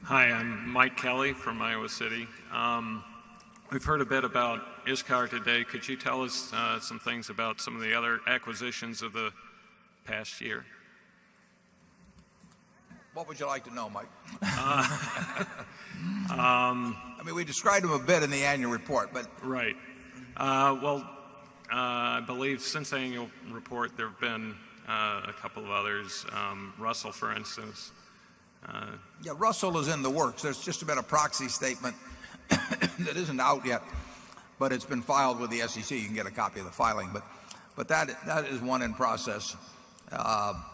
Hi, I'm Mike Kelly from Iowa City. We've heard a bit about ISCAR today. Could you tell us some things about some of the other acquisitions of the past year? What would you like to know, Mike? I mean, we described them a bit in the annual report, but... Right. I believe since the annual report there have been a couple of others. Russell, for instance. Yeah, Russell is in the works. There's just been a proxy statement that isn't out yet, but it's been filed with the SEC. You can get a copy of the filing, but that is one in process,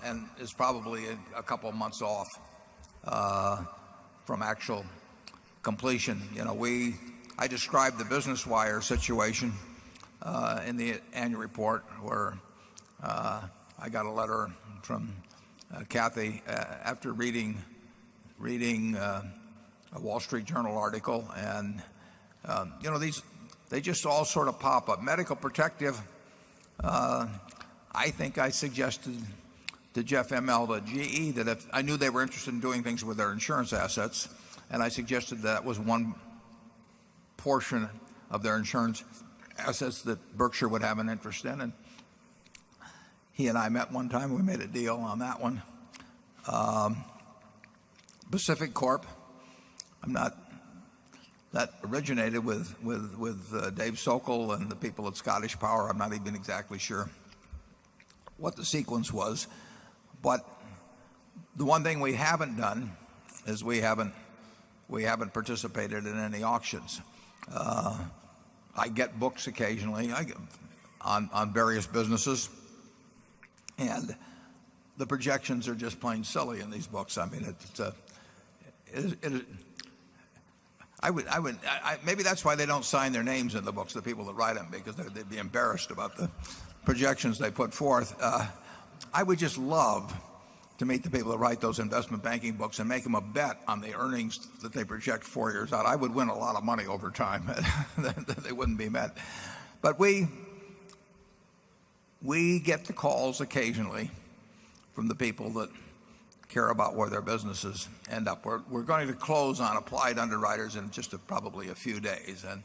and is probably a couple of months off from actual completion. I described the Business Wire situation in the annual report, where I got a letter from Kathy after reading a Wall Street Journal article, and they just all sort of pop up. Medical Protective, I think I suggested to Jeff Immelt at GE that if I knew they were interested in doing things with their insurance assets, and I suggested that was one portion of their insurance assets that Berkshire would have an interest in, and he and I met one time. We made a deal on that one. Pacific Corp, that originated with Dave Sokol and the people at Scottish Power. I'm not even exactly sure what the sequence was, but the one thing we haven't done is we haven't participated in any auctions. I get books occasionally on various businesses, and the projections are just plain silly in these books. I mean, maybe that's why they don't sign their names in the books, the people that write them, because they'd be embarrassed about the projections they put forth. I would just love to meet the people that write those investment banking books and make them a bet on the earnings that they project 4 years out. I would win a lot of money over time. They wouldn't be met. But we get the calls occasionally from the people that care about where their businesses end up. We're going to close on Applied Underwriters in just probably a few days, and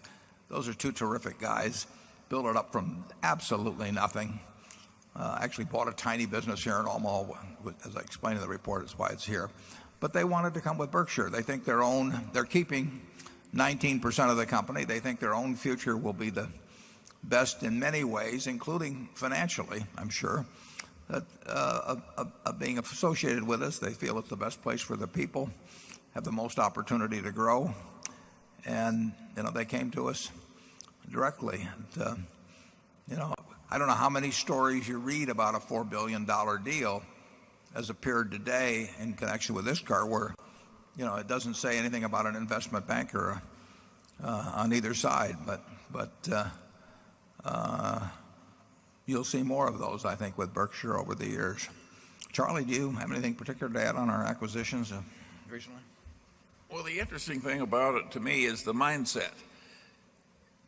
those are two terrific guys. Built it up from absolutely nothing. Actually bought a tiny business here in Omaha, as I explained in the report, is why it's here. But they wanted to come with Berkshire. They think they're keeping 19% of the company. They think their own future will be the best in many ways, including financially, I'm sure. Of being associated with us. They feel it's the best place for the people, have the most opportunity to grow, and they came to us directly. And, I don't know how many stories you read about a $4 billion deal as appeared today in connection with this car, where it doesn't say anything about an investment banker on either side, but you'll see more of those, I think, with Berkshire over the years. Charlie, do you have anything particular to add on our acquisitions recently? Well, the interesting thing about it to me is the mindset.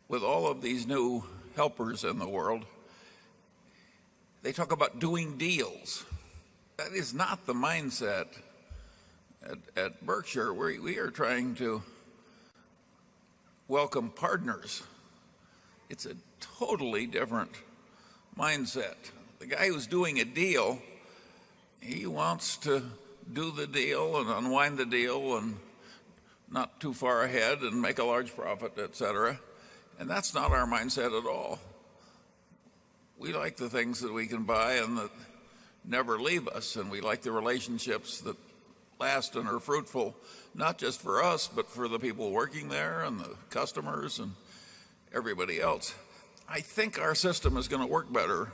With all of these new helpers in the world, they talk about doing deals. That is not the mindset at Berkshire. We are trying to welcome partners. It's a totally different mindset. The guy who's doing a deal, he wants to do the deal and unwind the deal and not too far ahead and make a large profit, etc. And that's not our mindset at all. We like the things that we can buy and that never leave us, and we like the relationships that last and are fruitful, not just for us, but for the people working there and the customers and everybody else. I think our system is going to work better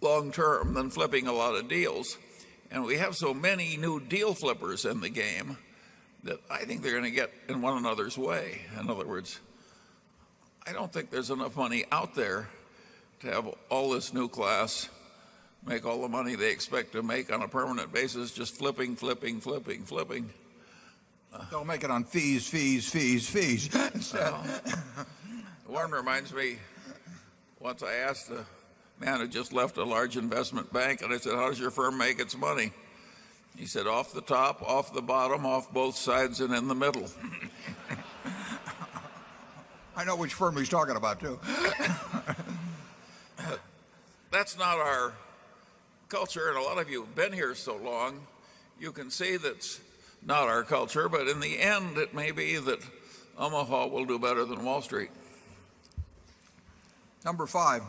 long term than flipping a lot of deals. And we have so many new deal flippers in the game that I think they're going to get in one another's way. In other words, I don't think there's enough money out there to have all this new class make all the money they expect to make on a permanent basis, just flipping. They'll make it on fees. One reminds me, once I asked a man who just left a large investment bank, and I said, how does your firm make its money? He said, off the top, off the bottom, off both sides, and in the middle. I know which firm he's talking about, too. That's not our culture, and a lot of you have been here so long, you can see that's not our culture, but in the end, it may be that Omaha will do better than Wall Street. Number 5.